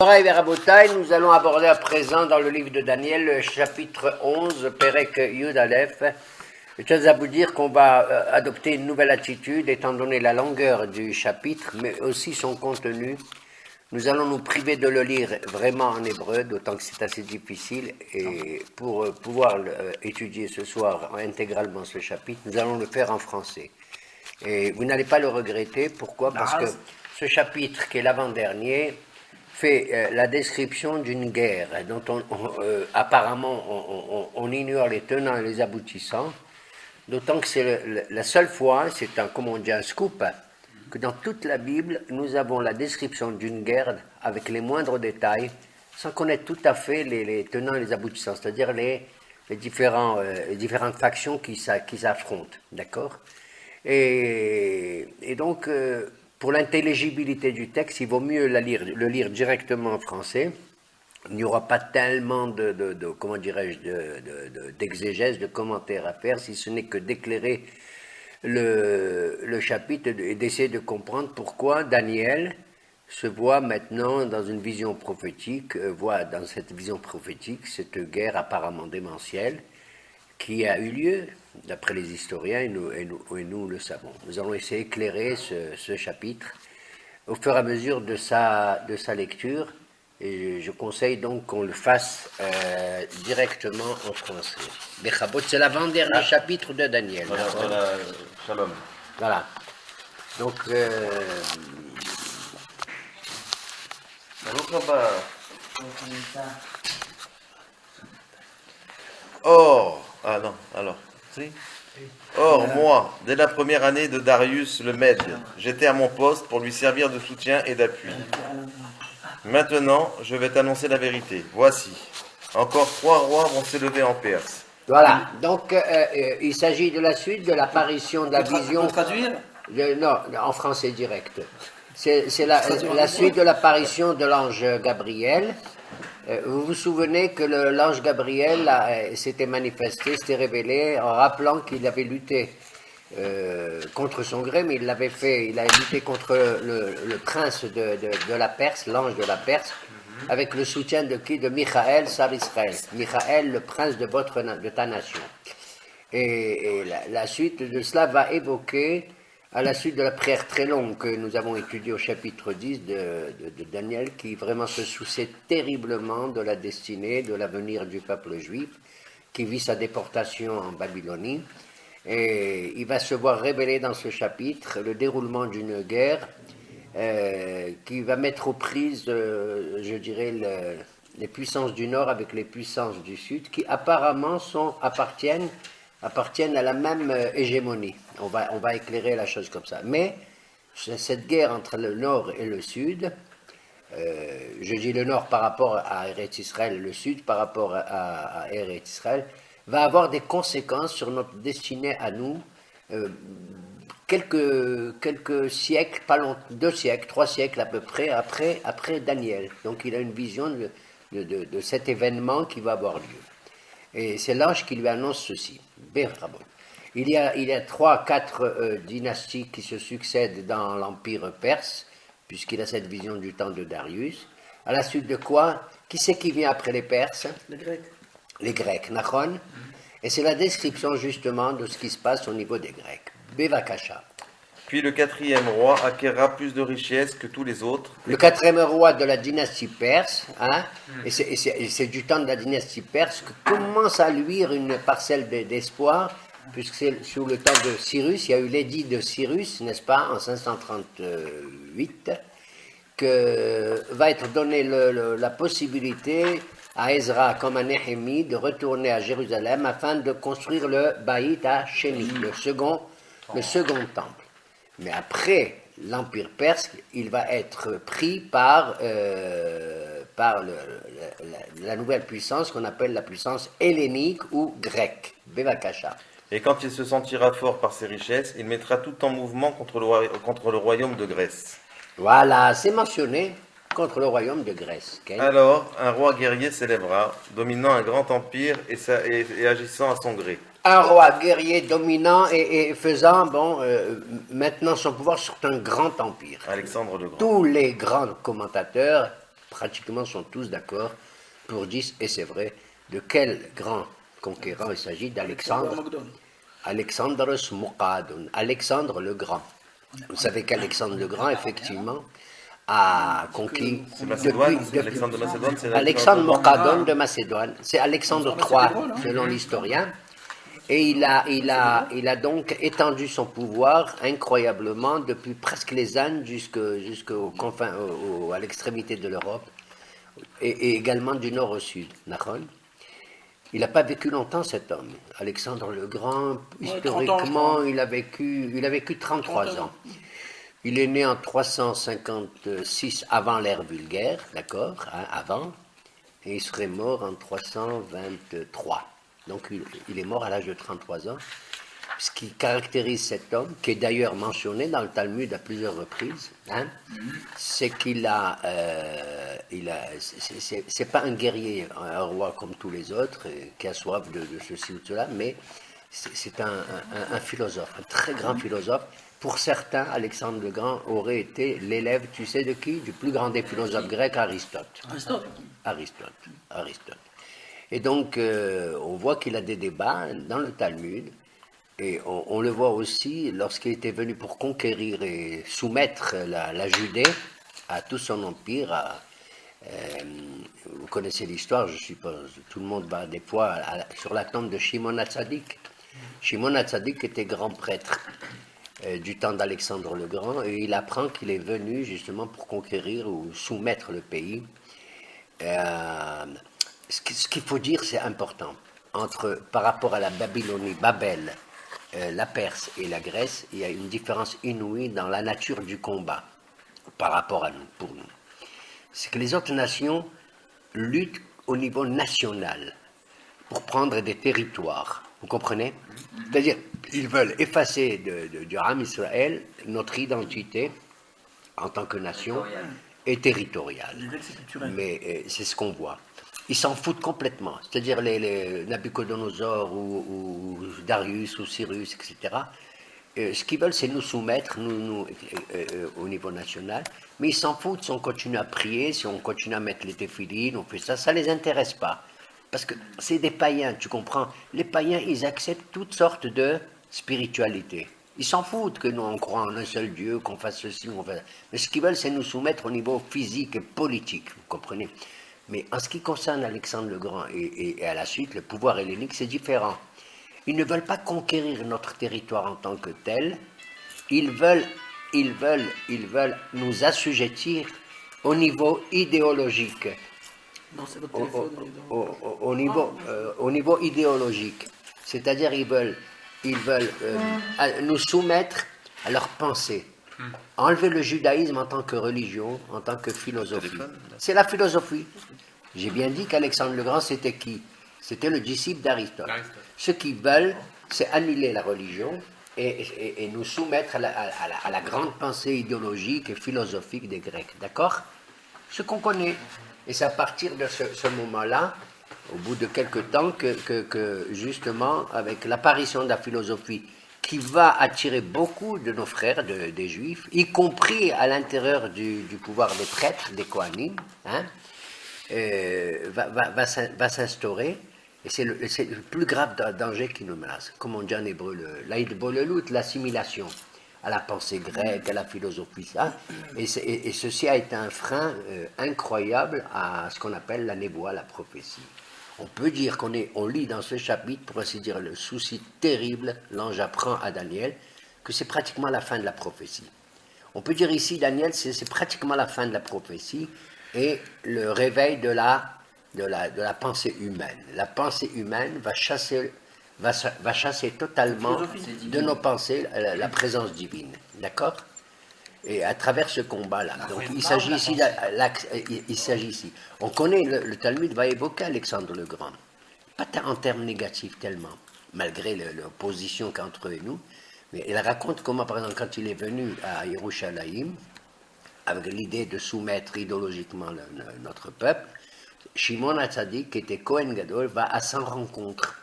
Nous allons aborder à présent dans le livre de Daniel, le chapitre 11, Perek Yud Aleph. Je tiens à vous dire qu'on va adopter une nouvelle attitude étant donné la longueur du chapitre, mais aussi son contenu. Nous allons nous priver de le lire vraiment en hébreu, d'autant que c'est assez difficile, et pour pouvoir étudier ce soir intégralement ce chapitre, nous allons le faire en français. Et vous n'allez pas le regretter, pourquoi? Parce que ce chapitre, qui est l'avant-dernier, fait la description d'une guerre dont apparemment on ignore les tenants et les aboutissants, d'autant que c'est la seule fois, c'est un, comme on dit, un scoop, que dans toute la Bible, nous avons la description d'une guerre avec les moindres détails, sans connaître tout à fait les tenants et les aboutissants, c'est-à-dire les différentes factions qui s'affrontent, d'accord? Et donc, pour l'intelligibilité du texte, il vaut mieux le lire directement en français. Il n'y aura pas tellement comment dirais-je, d'exégèse, de commentaires à faire, si ce n'est que d'éclairer le chapitre et d'essayer de comprendre pourquoi Daniel se voit maintenant dans une vision prophétique, voit dans cette vision prophétique cette guerre apparemment démentielle qui a eu lieu, d'après les historiens, et nous le savons. Nous allons essayer d'éclairer ce chapitre au fur et à mesure de sa lecture, et je conseille donc qu'on le fasse directement en français. Bechabot, c'est l'avant-dernier chapitre de Daniel. Voilà, shalom. Voilà. Donc, Or, moi, dès la première année de Darius le Mède, j'étais à mon poste pour lui servir de soutien et d'appui. Maintenant, je vais t'annoncer la vérité. Voici, encore 3 rois vont s'élever en Perse. Voilà, donc il s'agit de la suite de l'apparition de la vision. Traduire Non, en français direct. C'est la suite de l'apparition de l'ange Gabriel. Vous vous souvenez que l'ange Gabriel s'était manifesté, s'était révélé en rappelant qu'il avait lutté contre son gré, mais il avait lutté contre le prince de la Perse, l'ange de la Perse, avec le soutien de qui? De Michaël, Sar Israël. Michaël, le prince de ta nation. Et la suite de cela va évoquer, à la suite de la prière très longue que nous avons étudiée au chapitre 10 de Daniel, qui vraiment se souciait terriblement de la destinée, de l'avenir du peuple juif, qui vit sa déportation en Babylonie. Et il va se voir révéler dans ce chapitre le déroulement d'une guerre qui va mettre aux prises, je dirais, les puissances du Nord avec les puissances du Sud, qui apparemment appartiennent à la même hégémonie. On va éclairer la chose comme ça. Mais cette guerre entre le Nord et le Sud, je dis le Nord par rapport à Eretz Israël, le Sud par rapport à Eretz Israël, va avoir des conséquences sur notre destinée à nous, quelques siècles, pas longtemps, 2 siècles, 3 siècles à peu près après Daniel. Donc il a une vision de cet événement qui va avoir lieu. Et c'est l'ange qui lui annonce ceci. Il y a 3-4 dynasties qui se succèdent dans l'empire perse, puisqu'il a cette vision du temps de Darius. À la suite de quoi? Qui c'est qui vient après les Perses? Les Grecs. Les Grecs, Nachon. Et c'est la description justement de ce qui se passe au niveau des Grecs. Bevakasha. Puis le 4e roi acquérera plus de richesses que tous les autres. Le 4e roi de la dynastie perse, hein, et c'est du temps de la dynastie perse que commence à luire une parcelle d'espoir, puisque c'est sous le temps de Cyrus, il y a eu l'édit de Cyrus, n'est-ce pas, en 538, que va être donnée la possibilité à Ezra comme à Néhémie de retourner à Jérusalem afin de construire le Baït Hasheni, le second temple. Mais après l'Empire perse, il va être pris par la nouvelle puissance qu'on appelle la puissance hellénique ou grecque, Bevakasha. Et quand il se sentira fort par ses richesses, il mettra tout en mouvement contre le royaume de Grèce. Voilà, c'est mentionné contre le royaume de Grèce. Okay? Alors, un roi guerrier s'élèvera, dominant un grand empire et agissant à son gré. Un roi guerrier dominant et faisant maintenant son pouvoir sur un grand empire. Alexandre le Grand. Tous les grands commentateurs pratiquement sont tous d'accord pour dire, et c'est vrai, de quel grand conquérant il s'agit, d'Alexandre. Alexandros Moukhadoun, Alexandre le Grand. Vous savez qu'Alexandre le Grand, effectivement, a conquis C'est Macédoine, Alexandre de Macédoine, c'est Alexandre Moukhadoun de Macédoine. C'est Alexandre III, selon l'historien. Et il a donc étendu son pouvoir incroyablement depuis presque les Indes jusqu'aux confins, à l'extrémité de l'Europe et également du nord au sud. Il n'a pas vécu longtemps cet homme. Alexandre le Grand, historiquement, il a vécu 33 ans. Il est né en 356 avant l'ère vulgaire, d'accord, avant, et il serait mort en 323. Donc il est mort à l'âge de 33 ans. Ce qui caractérise cet homme, qui est d'ailleurs mentionné dans le Talmud à plusieurs reprises, c'est qu'il c'est pas un guerrier, un roi comme tous les autres, qui a soif de ceci ou de cela, mais c'est un philosophe, un très grand philosophe. Pour certains, Alexandre le Grand aurait été l'élève, tu sais de qui? Du plus grand des philosophes grecs, Aristote. Aristote. Et donc, on voit qu'il a des débats dans le Talmud, et on le voit aussi lorsqu'il était venu pour conquérir et soumettre la Judée à tout son empire. Vous connaissez l'histoire, je suppose, tout le monde va des fois sur la tombe de Shimon HaTzadik. Shimon HaTzadik était grand prêtre du temps d'Alexandre le Grand, et il apprend qu'il est venu justement pour conquérir ou soumettre le pays. Ce qu'il faut dire, c'est important. Par rapport à la Babylonie, Babel, la Perse et la Grèce, il y a une différence inouïe dans la nature du combat par rapport à nous, pour nous. C'est que les autres nations luttent au niveau national pour prendre des territoires. Vous comprenez? C'est-à-dire, ils veulent effacer du Ham Israël notre identité en tant que nation et territoriale. Mais c'est ce qu'on voit. Ils s'en foutent complètement. C'est-à-dire les Nabucodonosor ou Darius ou Cyrus, etc. Ce qu'ils veulent, c'est nous soumettre au niveau national. Mais ils s'en foutent si on continue à prier, si on continue à mettre les téphilines, on fait ça. Ça ne les intéresse pas. Parce que c'est des païens, tu comprends? Les païens, ils acceptent toutes sortes de spiritualité. Ils s'en foutent que nous, on croit en un seul Dieu, qu'on fasse ceci, on fasse... Mais ce qu'ils veulent, c'est nous soumettre au niveau physique et politique, vous comprenez? Mais en ce qui concerne Alexandre le Grand et à la suite, le pouvoir hellénique, c'est différent. Ils ne veulent pas conquérir notre territoire en tant que tel. Ils veulent nous assujettir au niveau idéologique. Non, c'est votre téléphone. Au niveau idéologique. C'est-à-dire ils veulent nous soumettre à leurs pensées. Enlever le judaïsme en tant que religion, en tant que philosophie. C'est la philosophie. J'ai bien dit qu'Alexandre le Grand, c'était qui? C'était le disciple d'Aristote. Ce qu'ils veulent, c'est annuler la religion et nous soumettre à la grande pensée idéologique et philosophique des Grecs. D'accord? Ce qu'on connaît. Et c'est à partir de ce moment-là, au bout de quelques temps, que justement, avec l'apparition de la philosophie, qui va attirer beaucoup de nos frères, des juifs, y compris à l'intérieur du pouvoir des prêtres, des Kohanim, va s'instaurer. Et c'est le plus grave danger qui nous menace. Comme on dit en hébreu, l'assimilation à la pensée grecque, à la philosophie, ça. Et ceci a été un frein incroyable à ce qu'on appelle la névoie, la prophétie. On peut dire on lit dans ce chapitre, pour ainsi dire, le souci terrible, l'ange apprend à Daniel, que c'est pratiquement la fin de la prophétie. On peut dire ici, Daniel, c'est pratiquement la fin de la prophétie et le réveil de la pensée humaine. La pensée humaine va chasser totalement de nos pensées la présence divine. D'accord? Et à travers ce combat-là. Donc il s'agit ici. On connaît, le Talmud va évoquer Alexandre le Grand. Pas en termes négatifs tellement, malgré l'opposition qu'entre nous. Mais il raconte comment, par exemple, quand il est venu à Yerushalayim, avec l'idée de soumettre idéologiquement notre peuple, Shimon HaTzadik, qui était Kohen Gadol, va à sa rencontre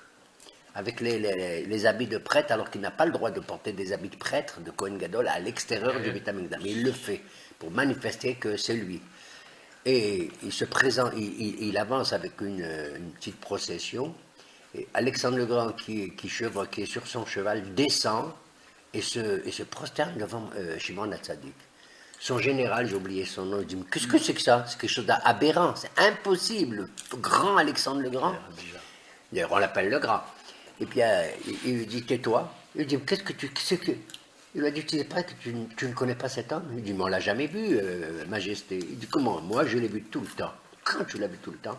avec les habits de prêtre, alors qu'il n'a pas le droit de porter des habits de prêtre, de Kohen Gadol, à l'extérieur du Beth Amikdash. Mais il le fait, pour manifester que c'est lui. Et il se présente, il avance avec une petite procession. Et Alexandre le Grand, qui est sur son cheval, descend et se prosterne devant Shimon HaTzadik. Son général, j'ai oublié son nom, il dit, mais qu'est-ce que c'est que ça? C'est quelque chose d'aberrant, c'est impossible. Grand Alexandre le Grand. D'ailleurs, on l'appelle le Grand. Et puis, il lui dit, tais-toi. Il lui dit, qu'est-ce que il lui a dit, tu sais pas que tu ne connais pas cet homme? Il dit, mais on l'a jamais vu, Majesté. Il dit, comment? Moi, je l'ai vu tout le temps. Quand tu l'as vu tout le temps?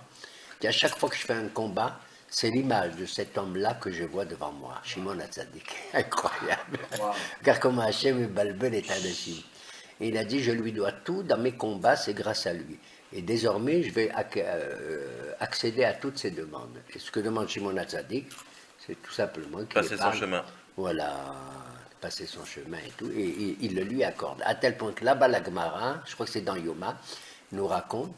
Il dit, à chaque fois que je fais un combat, c'est l'image de cet homme-là que je vois devant moi, Shimon HaTzadik. Incroyable. Wow. Car comme Hachem Balbel est un. Et il a dit, je lui dois tout, dans mes combats, c'est grâce à lui. Et désormais, je vais accéder à toutes ses demandes. Et ce que demande Shimon HaTzadik, c'est tout simplement qu'il passer son chemin. Voilà, passer son chemin et tout. Et il le lui accorde. À tel point que là-bas, la Gemara, je crois que c'est dans Yoma, nous raconte,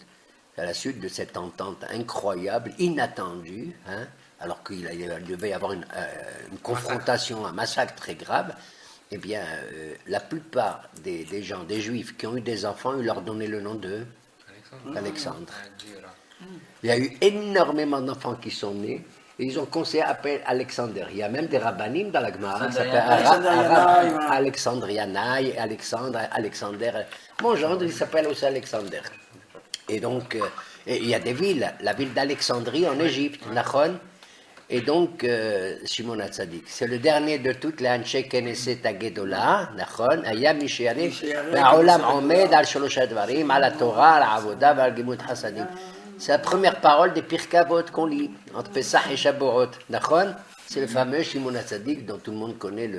à la suite de cette entente incroyable, inattendue, hein, alors qu'il devait y avoir une confrontation, un massacre très grave, eh bien, la plupart des gens, des Juifs qui ont eu des enfants, ils leur donnaient le nom d'Alexandre. Il y a eu énormément d'enfants qui sont nés, et ils ont conseillé à appeler Alexander. Il y a même des rabbinim dans la Gemara, qui s'appellent Alexandre Yanaï, Alexander. Mon gendre, il s'appelle aussi Alexander. Et donc, il y a des villes, la ville d'Alexandrie en Égypte, Nachon. Et donc, Shimon HaTzadik, c'est le dernier de toutes les Anshe Knesset HaGedolah, Nachon, Hayam Mishéane, Ba'olam Omed al Sholosh Advarim, al Torah, al Avodah, al Gimut Hasadim. C'est la première parole des Pirkei Avot qu'on lit, entre Pesach et Shavuot. Nachon, c'est le fameux Shimon HaTzadik dont tout le monde connaît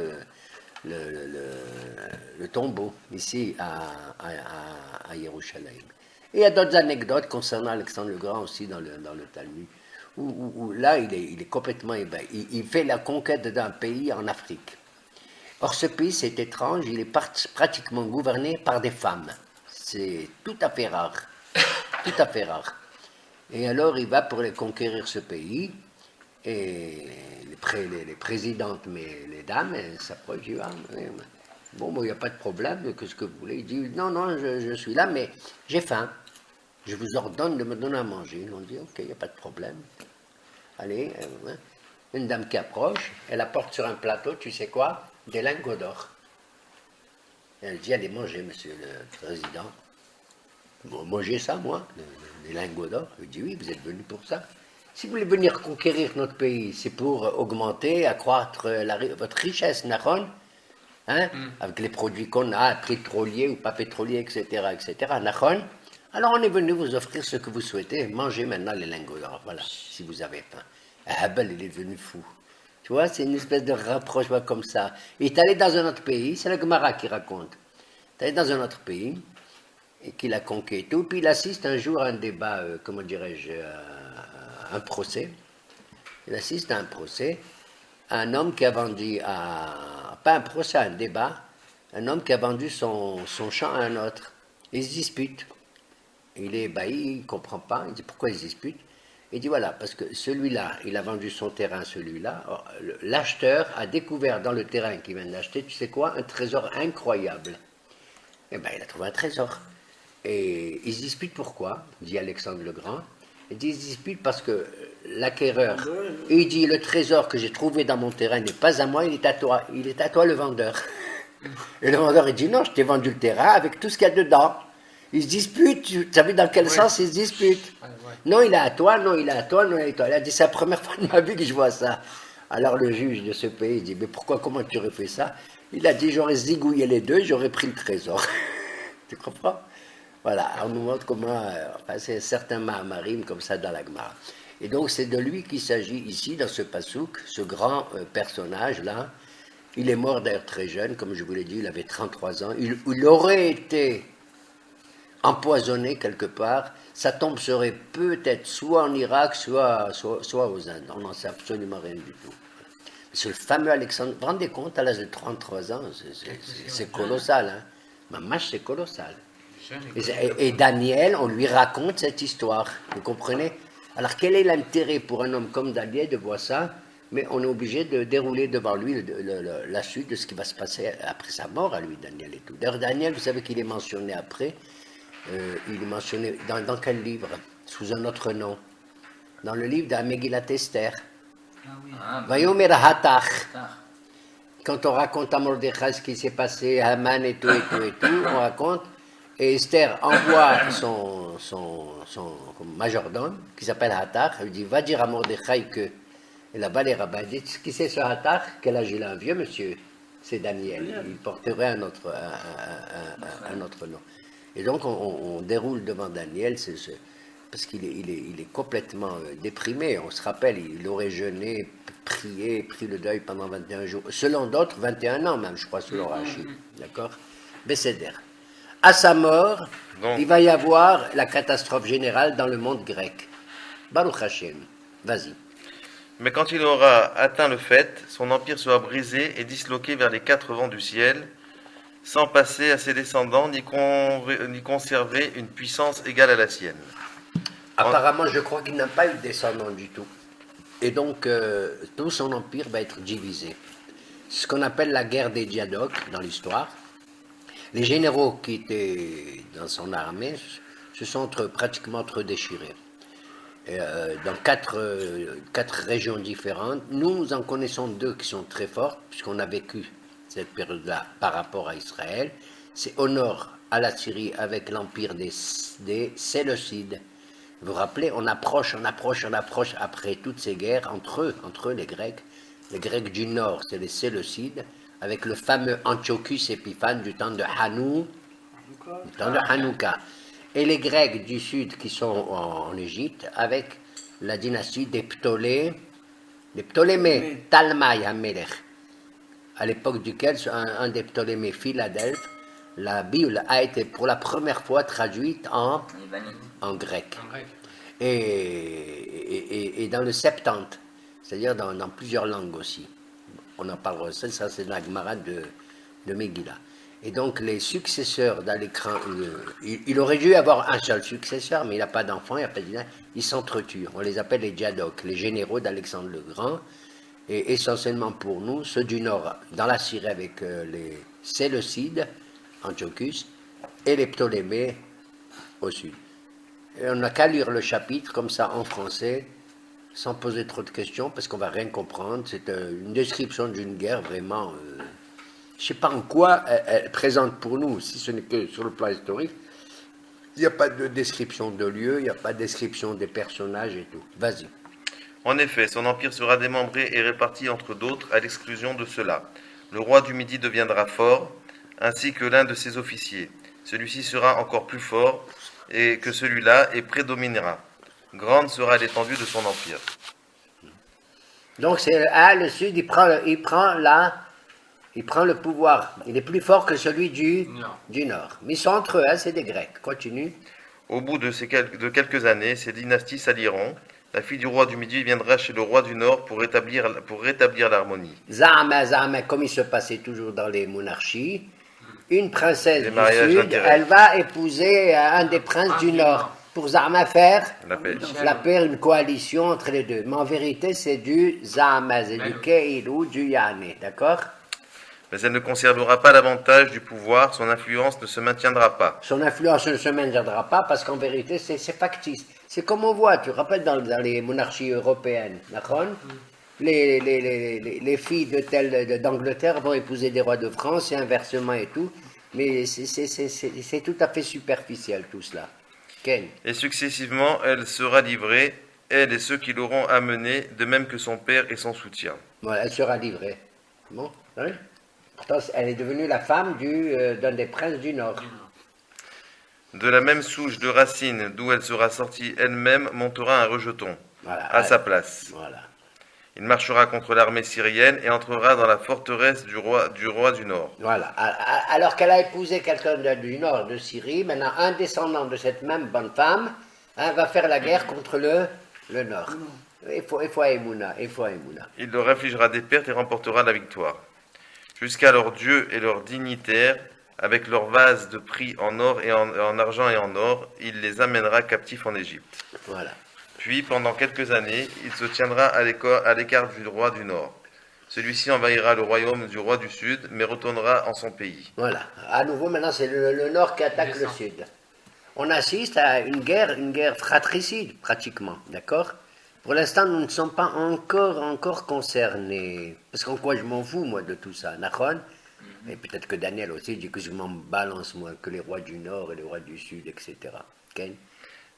le tombeau, ici à Yerushalayim. Et il y a d'autres anecdotes concernant Alexandre le Grand aussi dans le Talmud. Où là, il est complètement ébahi. Il fait la conquête d'un pays en Afrique. Or, ce pays, c'est étrange, il est pratiquement gouverné par des femmes. C'est tout à fait rare. Tout à fait rare. Et alors, il va pour conquérir ce pays, et les présidentes, mais les dames, elles s'approchent, disent, bon, il n'y a pas de problème, qu'est-ce que vous voulez? Il dit, non, je suis là, mais j'ai faim. Je vous ordonne de me donner à manger. Ils ont dit, ok, il n'y a pas de problème. Allez, une dame qui approche, elle apporte sur un plateau, tu sais quoi? Des lingots d'or. Elle dit, allez manger, monsieur le président. Bon, mangez ça, moi, des lingots d'or. Il dit, oui, vous êtes venu pour ça. Si vous voulez venir conquérir notre pays, c'est pour augmenter, accroître votre richesse, Nahon, hein, avec les produits qu'on a, pétroliers ou pas pétroliers, etc., Nahon. Alors on est venu vous offrir ce que vous souhaitez, mangez maintenant les lingots d'or, voilà, si vous avez faim. Abel, il est devenu fou. Tu vois, c'est une espèce de rapprochement comme ça. Il est allé dans un autre pays, c'est la Gemara qui raconte. Il est allé dans un autre pays, et qu'il a conquis et tout, puis il assiste un jour à un débat, comment dirais-je, un procès. Il assiste à un procès, un homme qui a vendu, pas un procès, un débat, un homme qui a vendu son champ à un autre. Ils se disputent. Il est ébahi, il ne comprend pas, il dit pourquoi ils se disputent. Il dit voilà, parce que celui-là, il a vendu son terrain à celui-là. L'acheteur a découvert dans le terrain qu'il vient d'acheter, tu sais quoi, un trésor incroyable. Eh bien, il a trouvé un trésor. Et ils se disputent pourquoi, dit Alexandre le Grand. Il dit ils se disputent parce que l'acquéreur, il dit le trésor que j'ai trouvé dans mon terrain n'est pas à moi, il est à toi. Il est à toi le vendeur. Et le vendeur, il dit non, je t'ai vendu le terrain avec tout ce qu'il y a dedans. Ils se disputent, tu as vu dans quel sens ils se disputent? Non, il est à toi, non, il est à toi, non, il est à toi. Il a dit, c'est la première fois de ma vie que je vois ça. Alors le juge de ce pays dit, mais pourquoi, comment tu aurais fait ça? Il a dit, j'aurais zigouillé les deux, j'aurais pris le trésor. Tu comprends? Voilà, on nous montre comment, c'est certains Mahamarim comme ça dans la Gemara. Et donc c'est de lui qu'il s'agit ici, dans ce pasouk, ce grand personnage-là. Il est mort d'ailleurs très jeune, comme je vous l'ai dit, il avait 33 ans. Il aurait été empoisonné quelque part, sa tombe serait peut-être soit en Irak, soit aux Indes. On n'en sait absolument rien du tout. C'est le fameux Alexandre. Vous vous rendez compte, à l'âge de 33 ans, c'est colossal. Hein? Mamash, c'est colossal. Et Daniel, on lui raconte cette histoire. Vous comprenez? Alors, quel est l'intérêt pour un homme comme Daniel de voir ça? Mais on est obligé de dérouler devant lui la suite de ce qui va se passer après sa mort à lui, Daniel et tout. D'ailleurs, Daniel, vous savez qu'il est mentionné après. il est mentionné dans quel livre? Sous un autre nom. Dans le livre d'Amegillat Esther. Vayomer Hatach. Quand on raconte à Mordechai ce qui s'est passé, Haman et tout, on raconte. Et Esther envoie son majordome, qui s'appelle Hatach. Elle dit, va dire à Mordechai que... Et là-bas, les rabbins disent, qui c'est ce Hatach? Quel âge il a? Un vieux monsieur. C'est Daniel. Il porterait un autre nom. Et donc, on déroule devant Daniel, parce qu'il est complètement déprimé. On se rappelle, il aurait jeûné, prié, pris le deuil pendant 21 jours. Selon d'autres, 21 ans même, je crois, selon Rachid. D'accord? Besséder. À sa mort, donc, il va y avoir la catastrophe générale dans le monde grec. Baruch Hashem. Vas-y. Mais quand il aura atteint le fait, son empire sera brisé et disloqué vers les quatre vents du ciel, sans passer à ses descendants, ni conserver une puissance égale à la sienne. Apparemment, je crois qu'il n'a pas eu de descendants du tout. Et donc, tout son empire va être divisé. Ce qu'on appelle la guerre des diadoques dans l'histoire. Les généraux qui étaient dans son armée se sont pratiquement déchirés. Dans quatre régions différentes. Nous en connaissons deux qui sont très fortes, puisqu'on a vécu cette période-là par rapport à Israël. C'est au nord, à la Syrie, avec l'empire des Séleucides. Vous vous rappelez, on approche après toutes ces guerres entre eux, les Grecs. Les Grecs du nord, c'est les Séleucides, avec le fameux Antiochus Épiphane du temps de Hanouka. Et les Grecs du sud qui sont en Égypte, avec la dynastie des Ptolémées, Talmaï Hamelech, à l'époque duquel un des Ptolémées, Philadelphe, la Bible a été pour la première fois traduite en grec. Et dans le Septante, c'est-à-dire dans plusieurs langues aussi. On en parlera, ça c'est la Gemara de Megillah. Et donc les successeurs dans l'écran, il aurait dû avoir un seul successeur, mais il n'a pas d'enfant, il n'a pas de dynastie, ils s'entretuent. On les appelle les Diadoques, les généraux d'Alexandre le Grand, et essentiellement pour nous, ceux du nord, dans la Syrie avec les Séleucides, Antiochus, et les Ptolémées au sud. Et on n'a qu'à lire le chapitre comme ça en français, sans poser trop de questions, parce qu'on ne va rien comprendre. C'est une description d'une guerre vraiment... je ne sais pas en quoi elle présente pour nous, si ce n'est que sur le plan historique. Il n'y a pas de description de lieu, il n'y a pas de description des personnages et tout. Vas-y. En effet, son empire sera démembré et réparti entre d'autres, à l'exclusion de ceux-là. Le roi du Midi deviendra fort, ainsi que l'un de ses officiers. Celui-ci sera encore plus fort et que celui-là et prédominera. Grande sera l'étendue de son empire. Donc c'est le sud, il prend le pouvoir. Il est plus fort que celui du nord. Mais ils sont entre eux, c'est des Grecs. Continue. Au bout de quelques années, ces dynasties s'allieront. La fille du roi du Midi viendra chez le roi du Nord pour rétablir l'harmonie. Zahama, comme il se passait toujours dans les monarchies, une princesse du Sud, elle va épouser un des princes du Nord. Pour Zahama faire la paix, une coalition entre les deux. Mais en vérité, c'est du Zahama, c'est du Keilou, du Yane, d'accord? Mais elle ne conservera pas l'avantage du pouvoir, son influence ne se maintiendra pas. Son influence ne se maintiendra pas parce qu'en vérité, c'est factice. C'est comme on voit, tu te rappelles dans les monarchies européennes, d'accord? Les filles d'Angleterre vont épouser des rois de France et inversement et tout, mais c'est tout à fait superficiel tout cela. Ken. Et successivement, elle sera livrée, elle et ceux qui l'auront amenée, de même que son père et son soutien. Voilà, elle sera livrée. Bon, oui. Pourtant, elle est devenue la femme d'un des princes du Nord. De la même souche de racines d'où elle sera sortie elle-même montera un rejeton à sa place. Voilà. Il marchera contre l'armée syrienne et entrera dans la forteresse du roi du Nord. Voilà. Alors qu'elle a épousé quelqu'un du Nord, de Syrie, maintenant un descendant de cette même bonne femme va faire la guerre contre le Nord. Il faut Aïmouna. Il leur infligera des pertes et remportera la victoire. Jusqu'à leurs dieux et leurs dignitaires, avec leurs vases de prix en or et en argent et en or, il les amènera captifs en Égypte. Voilà. Puis, pendant quelques années, il se tiendra à l'écart du roi du Nord. Celui-ci envahira le royaume du roi du Sud, mais retournera en son pays. Voilà. À nouveau, maintenant, c'est le Nord qui attaque le Sud. on assiste à une guerre fratricide, pratiquement, d'accord? Pour l'instant, nous ne sommes pas encore concernés. Parce qu'en quoi je m'en fous, moi, de tout ça, d'accord? Et peut-être que Daniel aussi dit que je m'en balance, moi, que les rois du Nord et les rois du Sud, etc. Ok?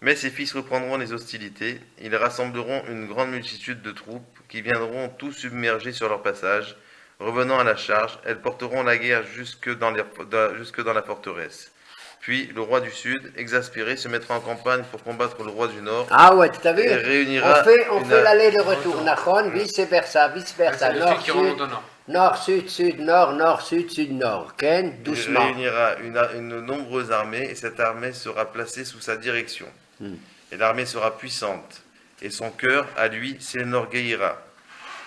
Mais ses fils reprendront les hostilités, ils rassembleront une grande multitude de troupes qui viendront tout submerger sur leur passage. Revenant à la charge, elles porteront la guerre jusque dans la forteresse. Puis le roi du Sud, exaspéré, se mettra en campagne pour combattre le roi du Nord Ah ouais, tu as vu? et réunira On fait l'aller-retour, d'accord? Vice-versa, vice-versa. C'est le Nord, truc qui sud, remonte au nord. nord, sud, sud, nord, nord, sud, sud, nord. Ok? il Doucement. réunira une nombreuse armée et cette armée sera placée sous sa direction. Et l'armée sera puissante et son cœur, à lui, s'énorgueillira.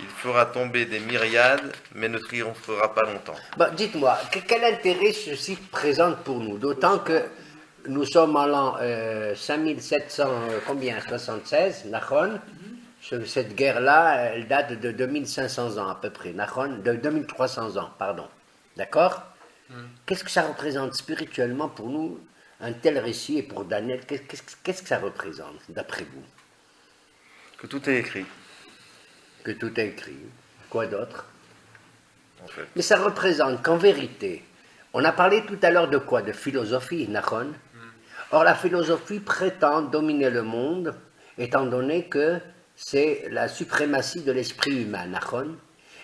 Il fera tomber des myriades, mais ne triomphera pas longtemps. Bon, dites-moi, quel intérêt ceci présente pour nous? D'autant que nous sommes en l'an 5700, combien? 76, Nahon. Cette guerre-là, elle date de 2500 ans à peu près, Nahon, de 2300 ans, pardon. D'accord? Qu'est-ce que ça représente spirituellement pour nous, un tel récit, et pour Daniel, qu'est-ce que ça représente, d'après vous? Que tout est écrit, Que tout est écrit. Quoi d'autre? en fait. Mais ça représente qu'en vérité, on a parlé tout à l'heure de quoi? De philosophie, Nahon. Or, la philosophie prétend dominer le monde, étant donné que c'est la suprématie de l'esprit humain, Nahon,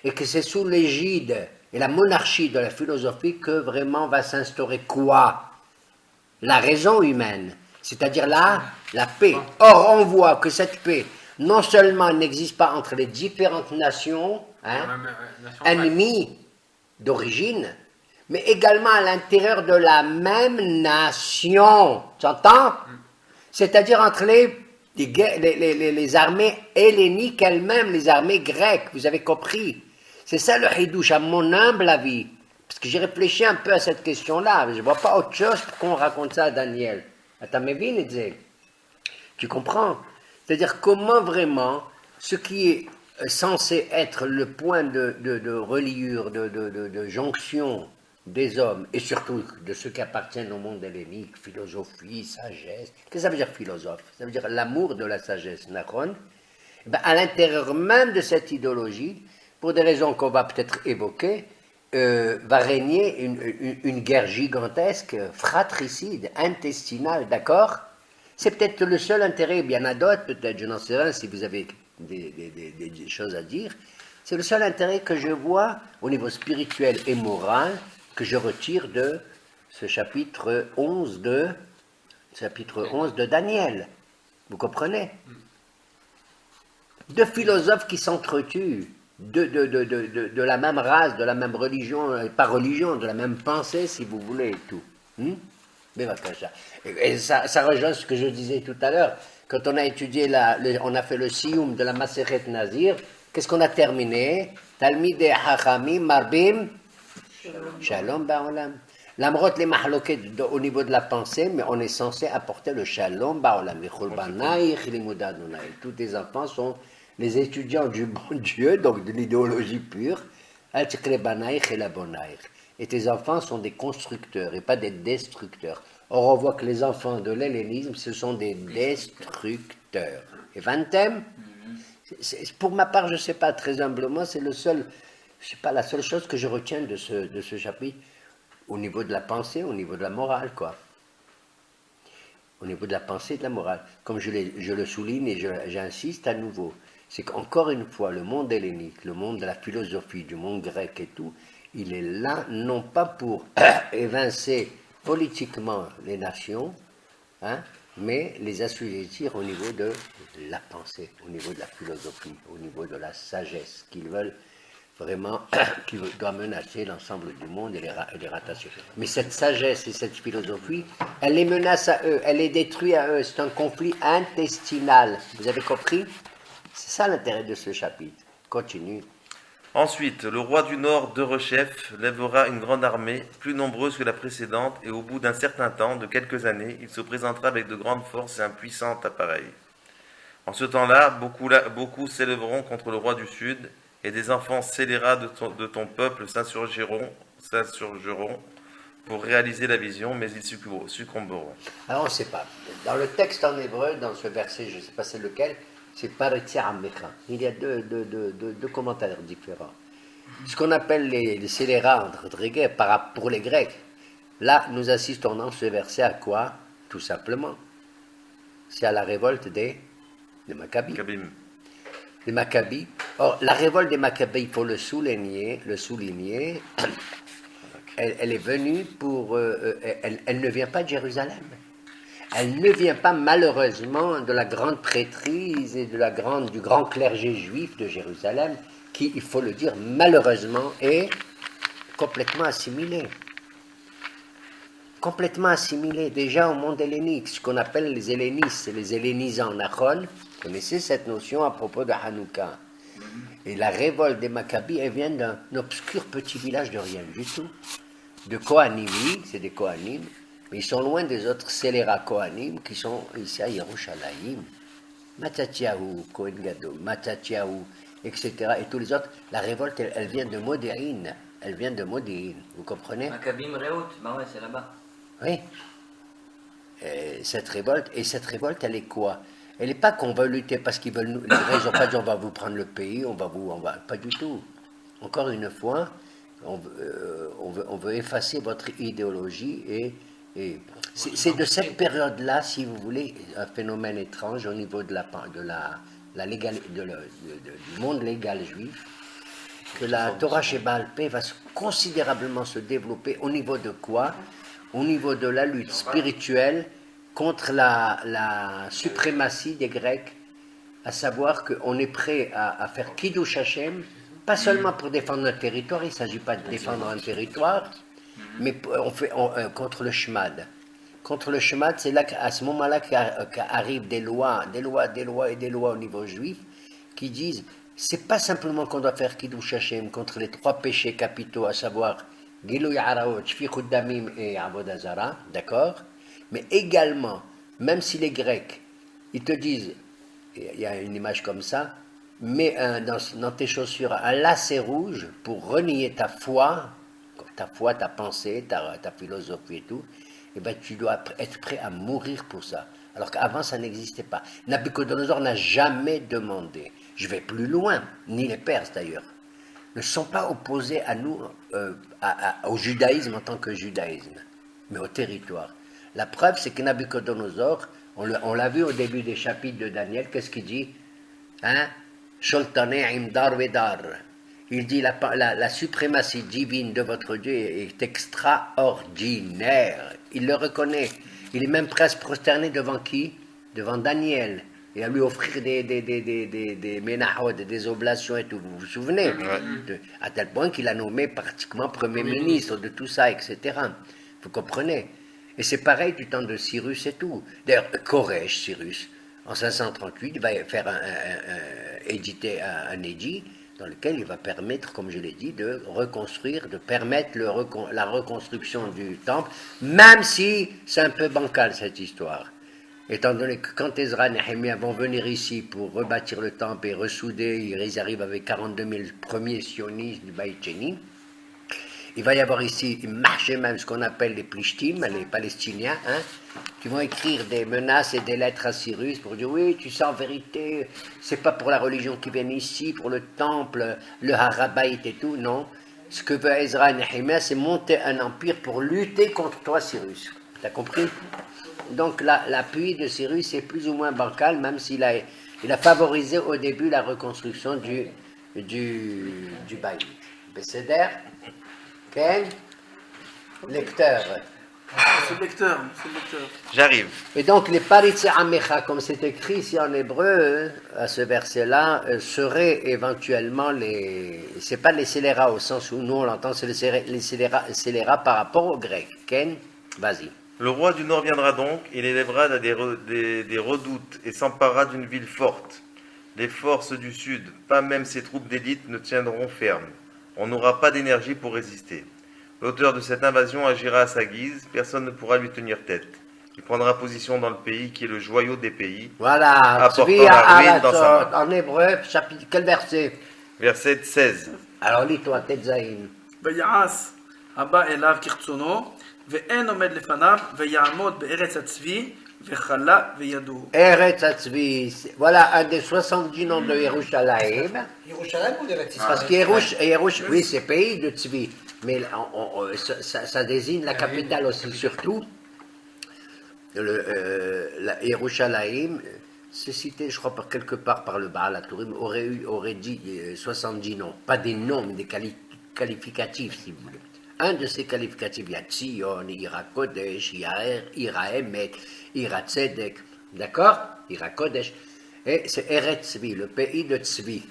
et que c'est sous l'égide et la monarchie de la philosophie que vraiment va s'instaurer quoi? La raison humaine, c'est-à-dire la paix. Or, on voit que cette paix, non seulement n'existe pas entre les différentes nations, hein, ennemis d'origine, mais également à l'intérieur de la même nation. Tu entends? C'est-à-dire entre les armées helléniques elles-mêmes, les armées grecques, vous avez compris? C'est ça le hidouche, à mon humble avis. Parce que j'ai réfléchi un peu à cette question-là, je ne vois pas autre chose pour qu'on raconte ça à Daniel. Attends, mais tu comprends? C'est-à-dire comment vraiment ce qui est censé être le point de reliure, de jonction des hommes, et surtout de ceux qui appartiennent au monde hellénique, philosophie, sagesse. Qu'est-ce que ça veut dire philosophe? Ça veut dire l'amour de la sagesse, Nahon. À l'intérieur même de cette idéologie, pour des raisons qu'on va peut-être évoquer, va régner une guerre gigantesque, fratricide, intestinale, d'accord? C'est peut-être le seul intérêt, il y en a d'autres peut-être, je n'en sais rien si vous avez des choses à dire. C'est le seul intérêt que je vois au niveau spirituel et moral que je retire de ce chapitre 11 de Daniel. Vous comprenez? Deux philosophes qui s'entretuent, de la même race, de la même religion, pas religion, de la même pensée si vous voulez et tout. Et ça rejoint ce que je disais tout à l'heure. Quand on a étudié, on a fait le Siyum de la Maseret Nazir, qu'est-ce qu'on a terminé? Talmid et Hachamim, Marbim, Shalom Ba'olam. L'amrot les mahloket au niveau de la pensée, mais on est censé apporter le Shalom Ba'olam. Tous les enfants sont les étudiants du bon Dieu, donc de l'idéologie pure. Et tes enfants sont des constructeurs et pas des destructeurs. Or, on voit que les enfants de l'hellénisme, ce sont des destructeurs. Et Vantem, pour ma part, je ne sais pas, très humblement, c'est la seule chose que je retiens de ce chapitre, au niveau de la pensée, au niveau de la morale, quoi. Au niveau de la pensée et de la morale. Comme je le souligne et j'insiste à nouveau, c'est qu'encore une fois, le monde hellénique, le monde de la philosophie, du monde grec et tout, il est là, non pas pour évincer politiquement les nations, hein, mais les assujettir au niveau de la pensée, au niveau de la philosophie, au niveau de la sagesse qu'ils veulent vraiment, qui doit menacer l'ensemble du monde et les rattacher. Mais cette sagesse et cette philosophie, elle les menace à eux, elle les détruit à eux, c'est un conflit intestinal. Vous avez compris? C'est ça l'intérêt de ce chapitre. Continue. Ensuite, le roi du Nord, Derechef, lèvera une grande armée, plus nombreuse que la précédente, et au bout d'un certain temps, de quelques années, il se présentera avec de grandes forces et un puissant appareil. En ce temps-là, beaucoup s'élèveront contre le roi du Sud, et des enfants scélérats de ton peuple s'insurgeront pour réaliser la vision, mais ils succomberont. Alors on ne sait pas. Dans le texte en hébreu, dans ce verset, je ne sais pas c'est lequel, c'est Paretia Amecha. Il y a deux commentaires différents. Ce qu'on appelle les scélérats entre guillemets, pour les Grecs, là nous assistons dans ce verset à quoi? Tout simplement. C'est à la révolte des Maccabis. Les Maccabis. Or, la révolte des Maccabis, il faut le souligner, elle est venue pour... elle ne vient pas de Jérusalem. Elle ne vient pas malheureusement de la grande prêtrise et du grand clergé juif de Jérusalem, qui, il faut le dire, malheureusement est complètement assimilé. Complètement assimilé déjà au monde hellénique, ce qu'on appelle les hellénistes, les hellénisants. Nachon, vous connaissez cette notion à propos de Hanouka. Et la révolte des Maccabis, elle vient d'un obscur petit village de rien du tout. De Kohanim, c'est des Kohanim, mais ils sont loin des autres scélérats Kohanim qui sont ici à Yerushalayim. Matatiahu, Kohen Gadol, Matatiahu, etc. Et tous les autres. La révolte, elle vient de Modéine. Elle vient de Modéine, vous comprenez? Maccabim Rehout, bah ouais, c'est là-bas. Oui. Cette révolte, elle est quoi? Elle n'est pas qu'on veut lutter parce qu'ils veulent nous. Les Grecs n'ont pas dit on va vous prendre le pays, pas du tout. Encore une fois, on veut effacer votre idéologie et c'est de cette période-là, si vous voulez, un phénomène étrange au niveau du monde légal juif, que la Torah chez Baal Pé va considérablement se développer au niveau de quoi? Au niveau de la lutte spirituelle contre la suprématie des Grecs, à savoir qu'on est prêt à faire Kiddush Hashem, pas seulement pour défendre notre territoire, il ne s'agit pas de défendre un territoire, mais contre le Shmad. Contre le Shmad, c'est là à ce moment-là qu'arrivent des lois au niveau juif qui disent c'est pas simplement qu'on doit faire Kiddush Hashem contre les 3 péchés capitaux, à savoir Giluy Araot, Shfichut Damim et Avodah Zara, d'accord? Mais également, même si les Grecs, ils te disent, il y a une image comme ça, mets dans tes chaussures un lacet rouge pour renier ta foi, ta pensée, ta philosophie et tout, et ben tu dois être prêt à mourir pour ça. Alors qu'avant, ça n'existait pas. Nabucodonosor n'a jamais demandé. Je vais plus loin, ni les Perses d'ailleurs, ne sont pas opposés à nous, au judaïsme en tant que judaïsme, mais au territoire. La preuve, c'est que Nabucodonosor, on l'a vu au début des chapitres de Daniel, qu'est-ce qu'il dit? Hein? Sholtane imdar vedar. Il dit la suprématie divine de votre Dieu est extraordinaire. Il le reconnaît. Il est même presque prosterné devant qui? Devant Daniel. Et à lui offrir des ménahod, des oblations et tout. Vous vous souvenez? À tel point qu'il a nommé pratiquement premier ministre de tout ça, etc. Vous comprenez? Et c'est pareil du temps de Cyrus et tout. D'ailleurs, Koresh, Cyrus, en 538, il va faire éditer un édit dans lequel il va permettre, comme je l'ai dit, de reconstruire, de permettre la reconstruction du temple, même si c'est un peu bancal cette histoire. Étant donné que quand Ezra et Néhémie vont venir ici pour rebâtir le temple et ressouder, ils arrivent avec 42 000 premiers sionistes du Baït Sheni. Il va y avoir ici, même ce qu'on appelle les Plishtim, les Palestiniens, hein, qui vont écrire des menaces et des lettres à Cyrus pour dire oui, tu sais, en vérité, c'est pas pour la religion qui viennent ici, pour le temple, le Harabait et tout, non. Ce que veut Ezra et Néhémie, c'est monter un empire pour lutter contre toi, Cyrus. T'as compris? Donc l'appui de Cyrus est plus ou moins bancal, même s'il a favorisé au début la reconstruction du Baït. Besséder, Ken, lecteur. C'est lecteur. J'arrive. Et donc les Paritse Amecha, comme c'est écrit ici en hébreu, à ce verset-là, seraient éventuellement c'est pas les scélérats au sens où nous on l'entend, c'est les scélérats par rapport aux Grecs. Ken, vas-y. Le roi du Nord viendra donc, il élèvera des redoutes et s'emparera d'une ville forte. Les forces du Sud, pas même ses troupes d'élite, ne tiendront ferme. On n'aura pas d'énergie pour résister. L'auteur de cette invasion agira à sa guise, personne ne pourra lui tenir tête. Il prendra position dans le pays qui est le joyau des pays, voilà, apportant la ruine dans sa main. En hébreu, chapitre, quel verset? Verset 16. Alors lis-toi, Tetzaïn. Vayas, Abba Elav Kirtsono, ואין עומד לפניו, ויעמוד בארץ הצבי, וחלה וידעו. Eretz Hatzvi, voilà un des 70 noms de Yerushalayim. Yerushalayim ou d'Eretz Israël? Parce que oui, c'est pays de Tzvi, mais ça désigne la capitale aussi, surtout. Yerushalayim, c'est cité, je crois, quelque part par le Baal HaTurim, aurait dit 70 noms. Pas des noms, mais des qualificatifs, si vous voulez. Un de ces qualificatifs, il y a Tzion, Ira Kodesh, Ira Emet, Ira Tzedek, d'accord? Ira Kodesh. Et c'est Eretz Tzvi, le pays de Tzvi.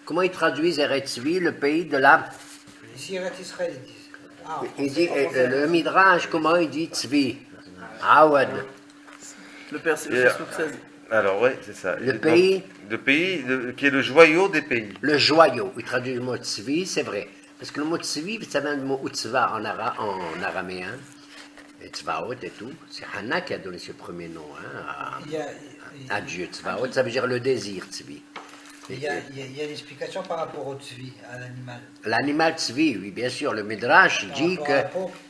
Comment ils traduisent Eretz Tzvi, le pays de la... Ici, Eretz Israël, ils disent. Ah, Il dit, le Midrash, comment il dit Tzvi? Awad. Le père, c'est le chapitre 16. Alors, oui, c'est ça. Le Donc, pays. le pays qui est le joyau des pays. Le joyau, il traduit le mot Tzvi, c'est vrai. Parce que le mot Tzvi, ça vient du mot Utzva en araméen. Et Tzvaot et tout. C'est Hana qui a donné ce premier nom à Dieu. Tzvaot, ça veut dire le désir, Tzvi. Il y a une explication par rapport au tzvi, à l'animal. L'animal Tzvi, oui, bien sûr. Le Midrash dit que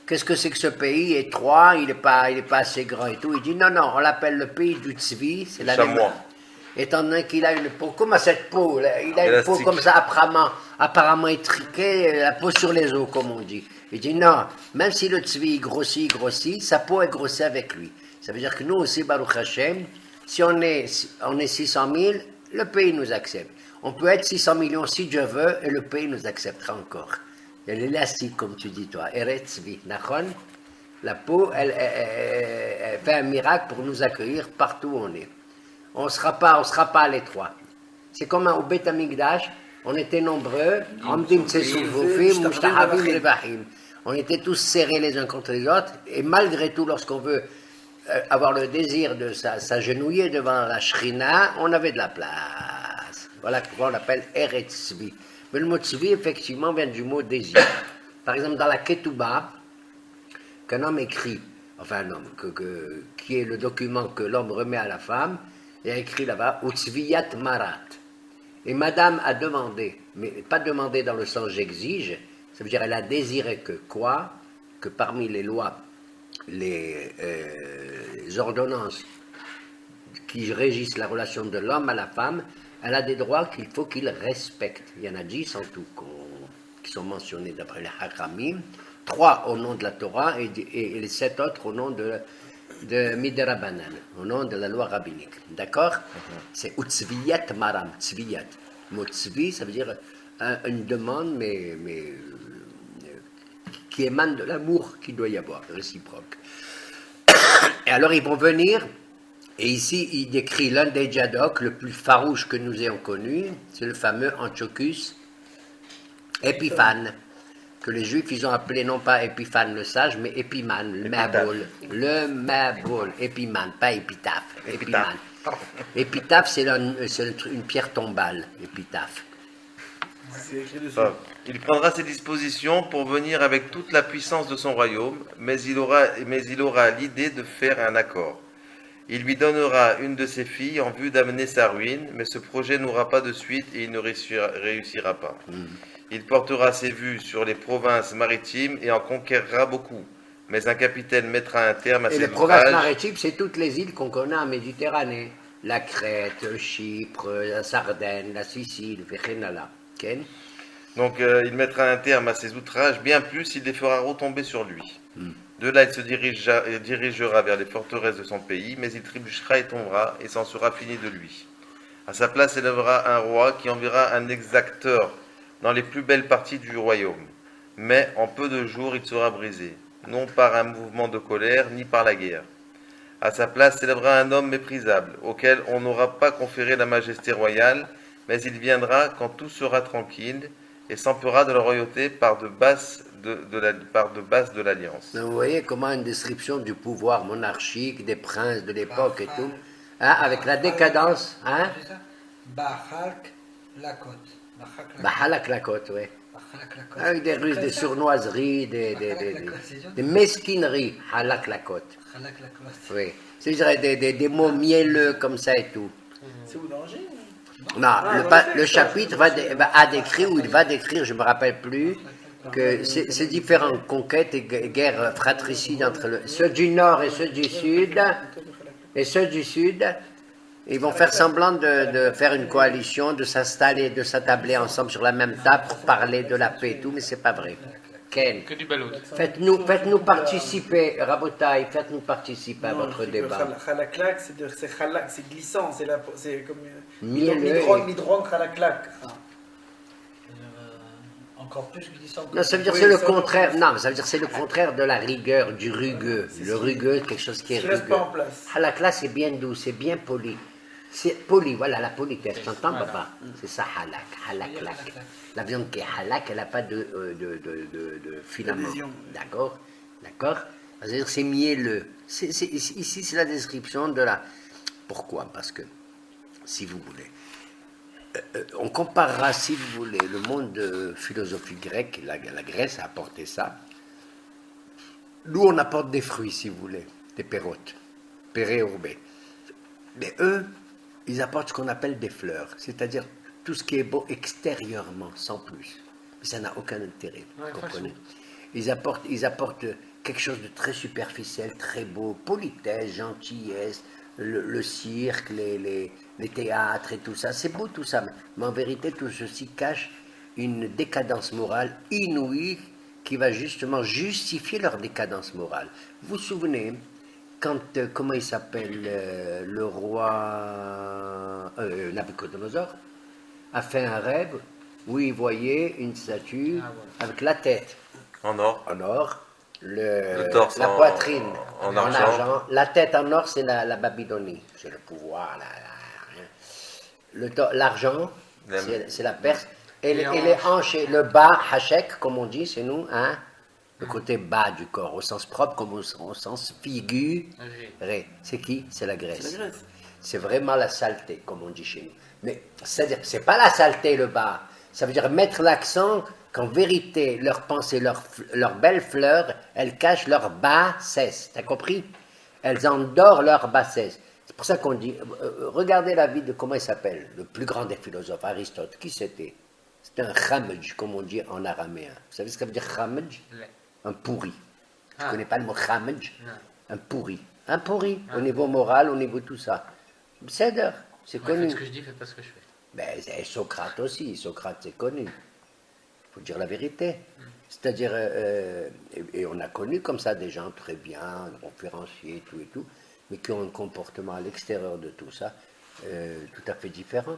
qu'est-ce que c'est que ce pays étroit, il n'est pas assez grand et tout. Il dit non, on l'appelle le pays du Tzvi, c'est l'animal. Étant donné qu'il a une peau, comme cette peau, il a une peau comme ça apparemment étriquée, la peau sur les os, comme on dit. Il dit non, même si le Tzvi grossit, sa peau est grossie avec lui. Ça veut dire que nous aussi, Baruch Hashem, si on est 600 000, le pays nous accepte. On peut être 600 millions si Dieu veut, et le pays nous acceptera encore. Il y a l'élastique, comme tu dis toi, Eretz Tzvi, Nachon. La peau, elle fait un miracle pour nous accueillir partout où on est. On ne sera pas à l'étroit. C'est comme au Beth Amikdash, on était nombreux, on était tous serrés les uns contre les autres, et malgré tout, lorsqu'on veut avoir le désir de s'agenouiller devant la Shrina, on avait de la place. Voilà pourquoi on l'appelle Eretz Tzvi. Mais le mot Tzvi, effectivement, vient du mot désir. Par exemple, dans la Ketouba, qu'un homme écrit, enfin un homme, qui est le document que l'homme remet à la femme, il a écrit là-bas, Utzviyat Marat. Et madame a demandé, mais pas demandé dans le sens j'exige, ça veut dire elle a désiré que quoi? Que parmi les lois, les ordonnances qui régissent la relation de l'homme à la femme, elle a des droits qu'il faut qu'il respecte. Il y en a 10 en tout qui sont mentionnés d'après les Hakamim, 3 au nom de la Torah et les 7 autres au nom de Miderabanan, au nom de la loi rabbinique. D'accord? C'est Utzviyat Maram, Tzviyat. Le mot Tzvi, ça veut dire une demande, mais qui émane de l'amour qu'il doit y avoir, réciproque. Et alors ils vont venir, et ici il décrit l'un des Djadok, le plus farouche que nous ayons connu, c'est le fameux Antiochus Épiphane, que les Juifs ils ont appelé non pas Épiphane le sage, mais Épiman, le Mabol, Épiman, pas Épitaphe, Épiman. Épitaphe, c'est une pierre tombale, épitaphe. C'est écrit dessus. Il prendra ses dispositions pour venir avec toute la puissance de son royaume, mais il aura l'idée de faire un accord. Il lui donnera une de ses filles en vue d'amener sa ruine, mais ce projet n'aura pas de suite et il ne réussira pas. Il portera ses vues sur les provinces maritimes et en conquérera beaucoup. Mais un capitaine mettra un terme à ses ouvrages. Et les provinces maritimes, c'est toutes les îles qu'on connaît en Méditerranée. La Crète, Chypre, la Sardaigne, la Sicile, Véchénala. Okay. Donc il mettra un terme à ses outrages, bien plus il les fera retomber sur lui. De là il se dirigera vers les forteresses de son pays, mais il trébuchera et tombera, et c'en sera fini de lui. À sa place élèvera un roi qui enverra un exacteur dans les plus belles parties du royaume. Mais en peu de jours il sera brisé, non par un mouvement de colère, ni par la guerre. À sa place s'élèvera un homme méprisable, auquel on n'aura pas conféré la majesté royale, mais il viendra quand tout sera tranquille, et s'empara de la royauté par de bases de l'alliance. Vous voyez comment une description du pouvoir monarchique, des princes de l'époque et tout, hein, avec la décadence. Hein? Bahalak Lakot. Bahalak Lakot, oui. Avec des ruses, des sournoiseries, des mesquineries. Halak Lakot. Oui. C'est-à-dire des mots mielleux comme ça et tout. C'est où danger? Non, le chapitre va décrire, ou il va décrire, je ne me rappelle plus, que ces différentes conquêtes et guerres fratricides entre ceux du nord et ceux du sud, ils vont faire semblant de faire une coalition, de s'installer, de s'attabler ensemble sur la même table pour parler de la paix et tout, mais c'est pas vrai. Ken, Que du balout. faites-nous participer, Rabotaï, faites-nous participer à votre débat. Khalaklak, c'est glissant, c'est comme Mielleux. midron khalaklak. Encore plus glissant que Non, ça veut dire Oui, c'est le ça, contraire. Non, mais ça veut dire c'est le contraire de la rigueur, du rugueux. Le rugueux, quelque chose qui est Se laisse rugueux. pas en place. Halakla, c'est bien doux, c'est bien poli. C'est poli, voilà la politesse. T'entends, papa? C'est ça, halaklak. La viande qui est halak, elle n'a pas de filament. D'adhésion. D'accord? C'est-à-dire c'est mielleux. Ici, c'est la description de la. Pourquoi? Parce que, si vous voulez, on comparera, si vous voulez, le monde de philosophie grecque, la Grèce a apporté ça. Nous, on apporte des fruits, si vous voulez, des pérotes, péréurbées. Mais eux, ils apportent ce qu'on appelle des fleurs, c'est-à-dire tout ce qui est beau extérieurement, sans plus. Mais ça n'a aucun intérêt, vous comprenez? Ils apportent quelque chose de très superficiel, très beau, politesse, gentillesse, le cirque, les théâtres et tout ça. C'est beau tout ça, mais en vérité, tout ceci cache une décadence morale inouïe qui va justement justifier leur décadence morale. Vous vous souvenez, quand, comment il s'appelle, le roi Nabucodonosor a fait un rêve où il voyait une statue avec la tête En or. en or, Le torse la en- poitrine en argent. la tête en or, c'est la Babylonie, c'est le pouvoir, l'argent, c'est la Perse, et les hanches, et le bas, hachek, comme on dit chez nous, hein, le côté bas du corps, au sens propre comme au sens figuré. C'est qui? C'est la Grèce. C'est vraiment la saleté, comme on dit chez nous. Mais c'est-à-dire, c'est pas la saleté le bas. Ça veut dire mettre l'accent qu'en vérité, leurs pensées, leurs belles fleurs, elles cachent leur bassesse. T'as compris? Elles endorment leur bassesse. C'est pour ça qu'on dit, regardez la vie de, comment il s'appelle, le plus grand des philosophes, Aristote. Qui c'était? C'était un khamj, comme on dit en araméen. Vous savez ce que ça veut dire khamj? Un pourri. Tu ne connais pas le mot khamj? Un pourri. Un pourri, au niveau moral, au niveau tout ça. C'est connu. Faites ce que je dis, faites pas ce que je fais. Ben, et Socrate aussi, Socrate c'est connu. Il faut dire la vérité. C'est-à-dire, et on a connu comme ça des gens très bien, conférenciers, tout et tout, mais qui ont un comportement à l'extérieur de tout ça, tout à fait différent.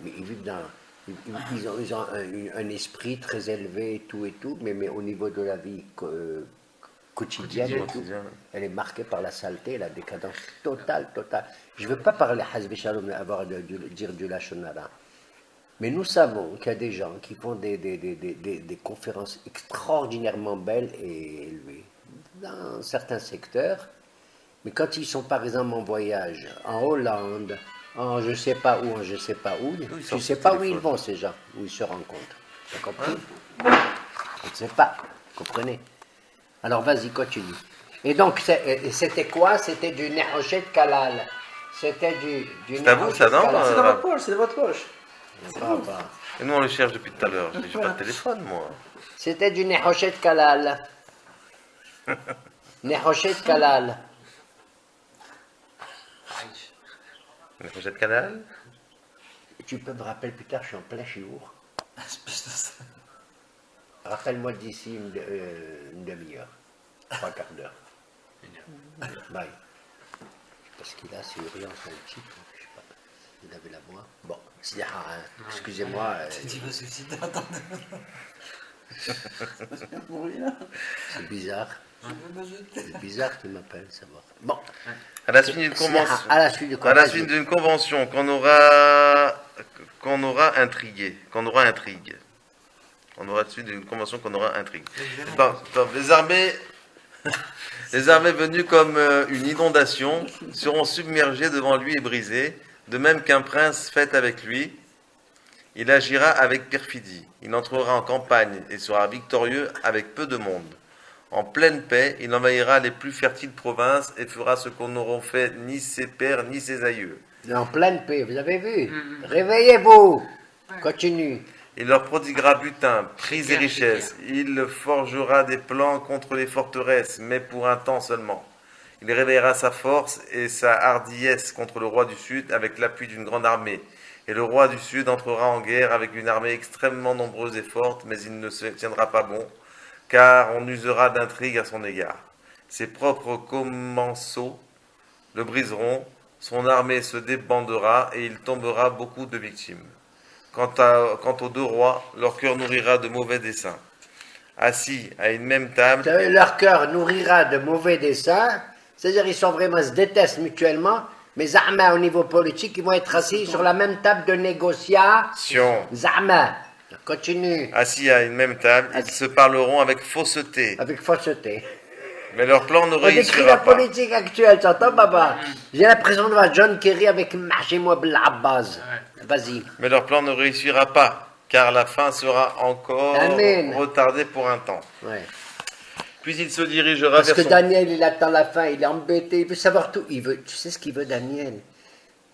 Mais ils vivent dans. Ils ont un esprit très élevé et tout, mais au niveau de la vie quotidienne, et tout, elle est marquée par la saleté, la décadence totale. Je ne veux pas parler Hazbi Shalom, dire du Lachon Hara. Mais nous savons qu'il y a des gens qui font des conférences extraordinairement belles et élevées dans certains secteurs, mais quand ils sont par exemple en voyage en Hollande, en je ne sais pas où, tu ne sais pas où ils vont ces gens, où ils se rencontrent. Tu as compris? On ne sait pas, vous comprenez? Alors vas-y, continue. Et donc, c'était quoi? C'était du Nehoshet Kalal. C'était du C'est à vous, ça, non? C'est dans votre poche, c'est dans votre poche. Et nous, on le cherche depuis tout à l'heure. J'ai pas de téléphone, moi. C'était du Nehoshet Kalal. Nehoshet Kalal. Le projet de canal? Tu peux me rappeler plus tard, je suis en plein chiour. Rappelle-moi d'ici une demi-heure, 3 quarts d'heure. Bye. Parce qu'il a, c'est urgence dans le titre, je sais pas. Il avait la voix. Bon, c'est excusez-moi. C'est bizarre. C'est bizarre qu'il m'appelle, savoir. Bon. À la suite d'une convention. À la suite de quoi? À la suite d'une convention qu'on aura intrigue. On aura la suite d'une convention qu'on aura intrigue. Les armées venues comme une inondation seront submergées devant lui et brisées, de même qu'un prince fait avec lui. Il agira avec perfidie. Il entrera en campagne et sera victorieux avec peu de monde. En pleine paix, il envahira les plus fertiles provinces et fera ce qu'on n'auront fait ni ses pères ni ses aïeux. En pleine paix, vous avez vu? Réveillez-vous. Continue. Il leur prodiguera butin, prix et richesses. Il forgera des plans contre les forteresses, mais pour un temps seulement. Il réveillera sa force et sa hardiesse contre le roi du Sud avec l'appui d'une grande armée. Et le roi du Sud entrera en guerre avec une armée extrêmement nombreuse et forte, mais il ne se tiendra pas bon, car on usera d'intrigue à son égard. Ses propres commensaux le briseront, son armée se débandera et il tombera beaucoup de victimes. Quant aux deux rois, leur cœur nourrira de mauvais desseins. Assis à une même table, Leur cœur nourrira de mauvais desseins, c'est-à-dire ils sont vraiment, se détestent mutuellement, mais Zahma au niveau politique, ils vont être assis sur la même table de négociation. Zahma, continue. assis à une même table, ils se parleront avec fausseté, Avec fausseté. mais leur plan ne On décrit réussira la pas. politique actuelle, t'entends, papa? J'ai l'impression de voir John Kerry avec Mahmoud Blabbaz. Vas-y. Mais leur plan ne réussira pas, car la fin sera encore Amen. retardée pour un temps. Ouais. Puis il se dirigera Parce vers que son... Daniel, il attend la fin, il est embêté, il veut savoir tout. Tu sais ce qu'il veut, Daniel?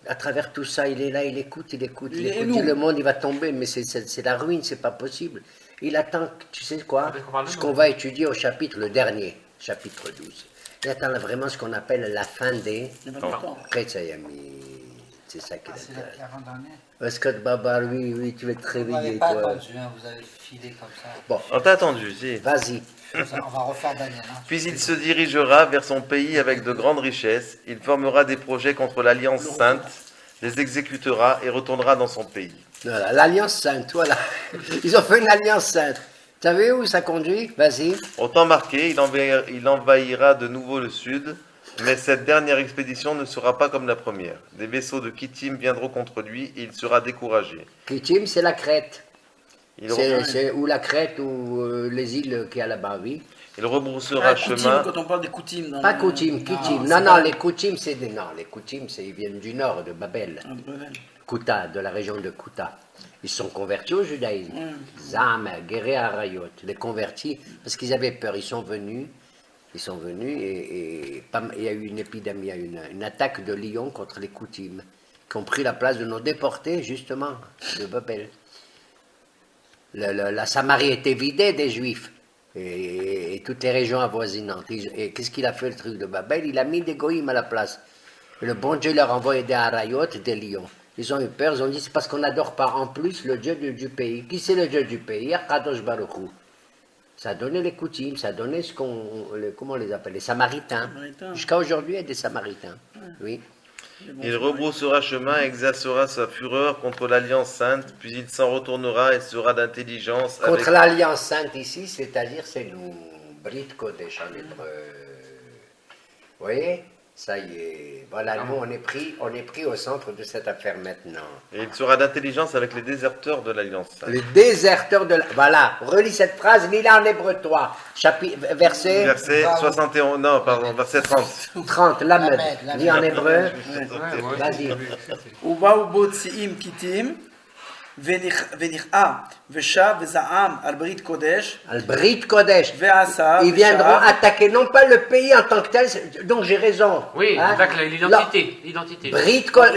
À travers tout ça, il est là, il écoute. Il écoute, dit, le monde, il va tomber, mais c'est la ruine, c'est pas possible. Il attend, tu sais quoi? Ce qu'on va étudier au chapitre, le dernier, chapitre 12. Il attend vraiment ce qu'on appelle la fin des Chrétiens. C'est ça qu'il C'est intéresse. l'avant-dernier. Scott Baba, oui, tu vas te Vous m'avez réveiller, pas toi. attendu, hein, vous avez filé comme ça. Bon, On t'a attendu, si. vas-y. On va refaire Daniel. Hein. Puis il se dirigera vers son pays avec de grandes richesses. Il formera des projets contre l'Alliance sainte, les exécutera et retournera dans son pays. Voilà, l'Alliance Sainte, voilà. Ils ont fait une Alliance Sainte. Tu savez où ça conduit? Vas-y. Au temps marqué, il envahira de nouveau le sud, mais cette dernière expédition ne sera pas comme la première. Des vaisseaux de Kittim viendront contre lui et il sera découragé. Kittim, c'est la Crète. Il, C'est ou la Crète ou les îles qu'il y a là-bas, oui. il rebroussera Koutim, chemin. quand on parle des Koutim. dans Pas le- Koutim, Kittim. c'est Non, pas- les Koutim, c'est des... Non, les Koutim, ils viennent du nord, de Babel. Ah, Babel. Kuta, de la région de Kuta. Ils sont convertis au judaïsme. Zam, Guéré Arayot, les convertis, parce qu'ils avaient peur. Ils sont venus et il y a eu une épidémie, il y a eu une attaque de lions contre les Koutim, qui ont pris la place de nos déportés, justement, de Babel. La Samarie était vidée des Juifs et toutes les régions avoisinantes. Et qu'est-ce qu'il a fait le truc de Babel? Il a mis des goïms à la place. Et le bon Dieu leur a envoyé des Arayot, des lions. Ils ont eu peur, ils ont dit c'est parce qu'on n'adore pas en plus le Dieu du pays. Qui c'est le Dieu du pays? Akadosh Baruch Hu. Ça a donné les Koutim, ça a donné comment on les appelle? Les Samaritains. Samaritains. Jusqu'à aujourd'hui, il y a des Samaritains. Oui. Il rebroussera chemin, exercera sa fureur contre l'Alliance sainte, puis il s'en retournera et sera d'intelligence avec... Contre l'Alliance Sainte ici, c'est-à-dire c'est nous, Brit Kodesh en hébreu. Vous voyez? Ça y est. Voilà, nous on est pris au centre de cette affaire maintenant. Et il sera d'intelligence avec les déserteurs de l'Alliance sainte. Les déserteurs de la... Voilà, relis cette phrase, lis-la en hébreu toi. Verset Verset 71, non, pardon, verset 30. 30, Lamed. Lamed. Lis en hébreu. Vas-y. ובאו בו ציים קיטים, ונכאה ושב וזעם על ברית קודש, Al Brit Kodesh. ועשה Ils viendront ושב, attaquer non pas le pays en tant que tel, donc j'ai raison. Oui, Hein? avec l'identité. L'identité.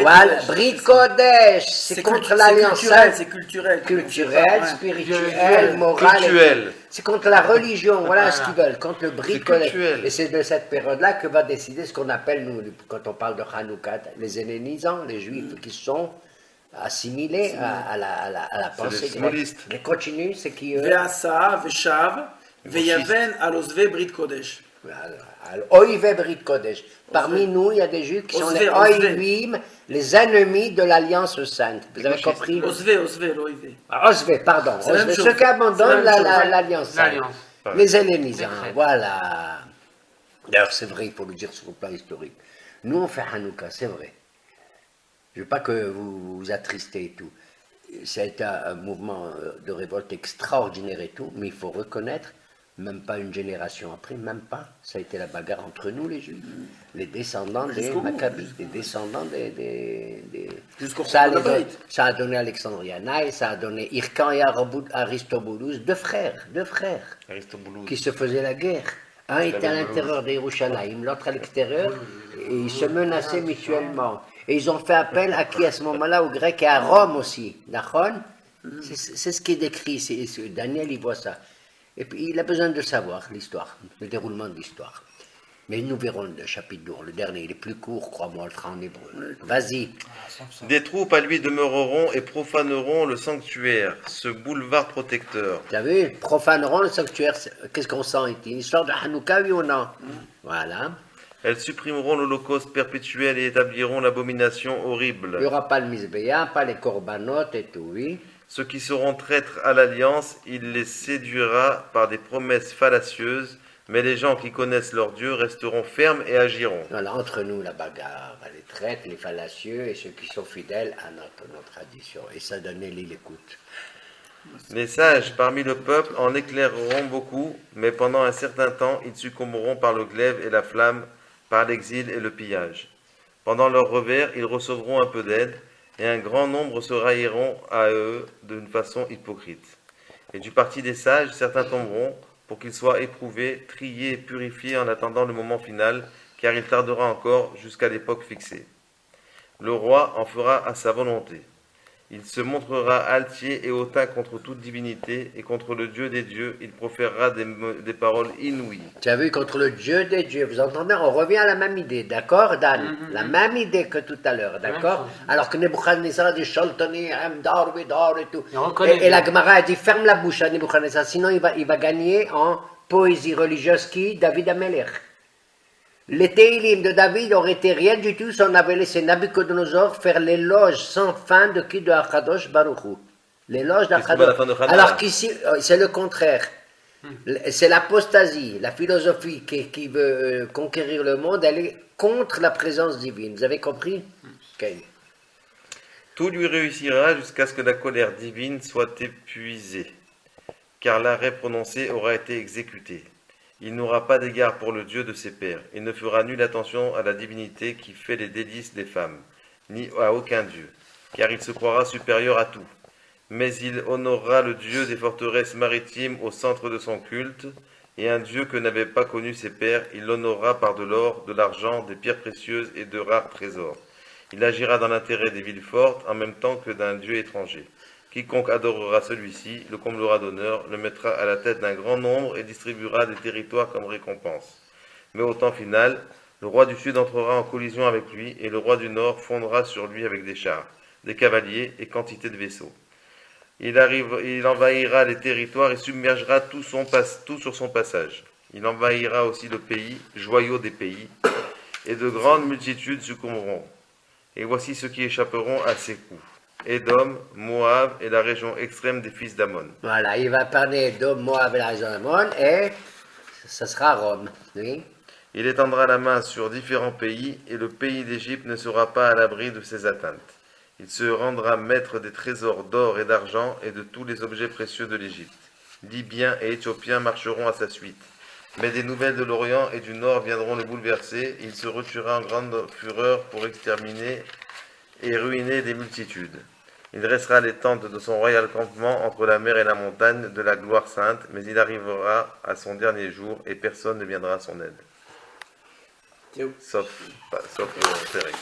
Voilà, Brit Kodesh, c'est contre l'Alliance Sainte. c'est culturel. Culturel, Ouais. spirituel, moral. Cultuel. C'est contre la religion, voilà ce qu'ils veulent, contre le Brit C'est Kodesh. cultuel. Et c'est de cette période-là que va décider ce qu'on appelle, nous, quand on parle de Hanouka, les hellénisants, les juifs qui sont assimilés à la pensée les grecque. smolistes. Mais continue, c'est qui eux? ועשה ושב, ויבן על עוזבי ברית קודש. Oïve Brit Kodesh. Parmi nous, il y a des juifs qui sont les Oïvim, les ennemis de l'Alliance Sainte. Vous avez compris? עוזבי, עוזבי, לא עוזבי. Osvé, pardon. C'est la même Osvé, chose. ceux qui abandonnent C'est la même chose. l'Alliance Sainte. L'Alliance. Les hellénisants, Les Crètes. voilà. D'ailleurs, c'est vrai, il faut le dire sur le plan historique. Nous, on fait Hanouka, c'est vrai. Je ne veux pas que vous vous attristez et tout. Ça a été un mouvement de révolte extraordinaire et tout, mais il faut reconnaître, même pas une génération après, même pas, ça a été la bagarre entre nous, les Juifs, les descendants des Maccabis, les descendants des Jusqu'au ça, retour de la Brite. ça a donné Alexandriana et ça a donné Hircan et Aristobulus, deux frères, Aristobulus. qui se faisaient la guerre. Un était à l'intérieur des Yerushalayim, l'autre à l'extérieur, et ils se menaçaient mutuellement. Et ils ont fait appel à qui à ce moment-là? Aux Grecs et à Rome aussi. Nachon? C'est ce qui est décrit, Daniel il voit ça. Et puis il a besoin de savoir l'histoire, le déroulement de l'histoire. Mais nous verrons le chapitre 12, le dernier, il est plus court, crois-moi, on le fera en hébreu. Vas-y. Des troupes à lui demeureront et profaneront le sanctuaire, ce boulevard protecteur. Tu as vu, profaneront le sanctuaire, qu'est-ce qu'on sent ici? Une histoire de Hanouka, oui ou non? Voilà. Elles supprimeront l'holocauste perpétuel et établiront l'abomination horrible. Il n'y aura pas le misbéa, pas les corbanotes et tout, oui. Ceux qui seront traîtres à l'alliance, il les séduira par des promesses fallacieuses, mais les gens qui connaissent leur Dieu resteront fermes et agiront. Voilà, entre nous, la bagarre, les traites, les fallacieux et ceux qui sont fidèles à notre tradition. Et ça, donnez-les l'écoute. Les sages parmi le peuple en éclaireront beaucoup, mais pendant un certain temps, ils succomberont par le glaive et la flamme, par l'exil et le pillage. Pendant leur revers, ils recevront un peu d'aide, et un grand nombre se railleront à eux d'une façon hypocrite. Et du parti des sages, certains tomberont, pour qu'ils soient éprouvés, triés et purifiés en attendant le moment final, car il tardera encore jusqu'à l'époque fixée. Le roi en fera à sa volonté. Il se montrera altier et hautain contre toute divinité, et contre le Dieu des dieux, il proférera des paroles inouïes. Tu as vu, contre le Dieu des dieux, vous entendez, on revient à la même idée, d'accord, Dan? La même idée que tout à l'heure, d'accord? Alors que Nebuchadnezzar a dit Sholtoni, Amdar, Vidar et tout. Et la Gemara a dit ferme la bouche à Nebuchadnezzar, sinon il va gagner en poésie religieuse qui? David Amelech. Les Teilim de David auraient été rien du tout si on avait laissé Nabucodonosor faire l'éloge sans fin de qui? De Akadosh Baruch Hu. L'éloge d'Akadosh. Alors qu'ici, c'est le contraire. C'est l'apostasie, la philosophie qui veut conquérir le monde, elle est contre la présence divine. Vous avez compris? Okay. Tout lui réussira jusqu'à ce que la colère divine soit épuisée, car l'arrêt prononcé aura été exécuté. Il n'aura pas d'égard pour le Dieu de ses pères. Il ne fera nulle attention à la divinité qui fait les délices des femmes, ni à aucun Dieu, car il se croira supérieur à tout. Mais il honorera le Dieu des forteresses maritimes au centre de son culte, et un Dieu que n'avaient pas connu ses pères, il l'honorera par de l'or, de l'argent, des pierres précieuses et de rares trésors. Il agira dans l'intérêt des villes fortes en même temps que d'un Dieu étranger. Quiconque adorera celui-ci, le comblera d'honneur, le mettra à la tête d'un grand nombre et distribuera des territoires comme récompense. Mais au temps final, le roi du sud entrera en collision avec lui, et le roi du nord fondera sur lui avec des chars, des cavaliers et quantité de vaisseaux. Il envahira les territoires et submergera tout sur son passage. Il envahira aussi le pays, joyau des pays, et de grandes multitudes succomberont. Et voici ceux qui échapperont à ses coups. Édom, Moab et la région extrême des fils d'Ammon. Voilà, il va parler Édom, Moab et la région d'Ammon, et ce sera Rome. Oui. Il étendra la main sur différents pays, et le pays d'Égypte ne sera pas à l'abri de ses atteintes. Il se rendra maître des trésors d'or et d'argent et de tous les objets précieux de l'Égypte. Libyens et Éthiopiens marcheront à sa suite. Mais des nouvelles de l'Orient et du Nord viendront le bouleverser. Il se retirera en grande fureur pour exterminer et ruiner des multitudes. Il dressera les tentes de son royal campement entre la mer et la montagne de la gloire sainte, mais il arrivera à son dernier jour et personne ne viendra à son aide. Sauf Pérec.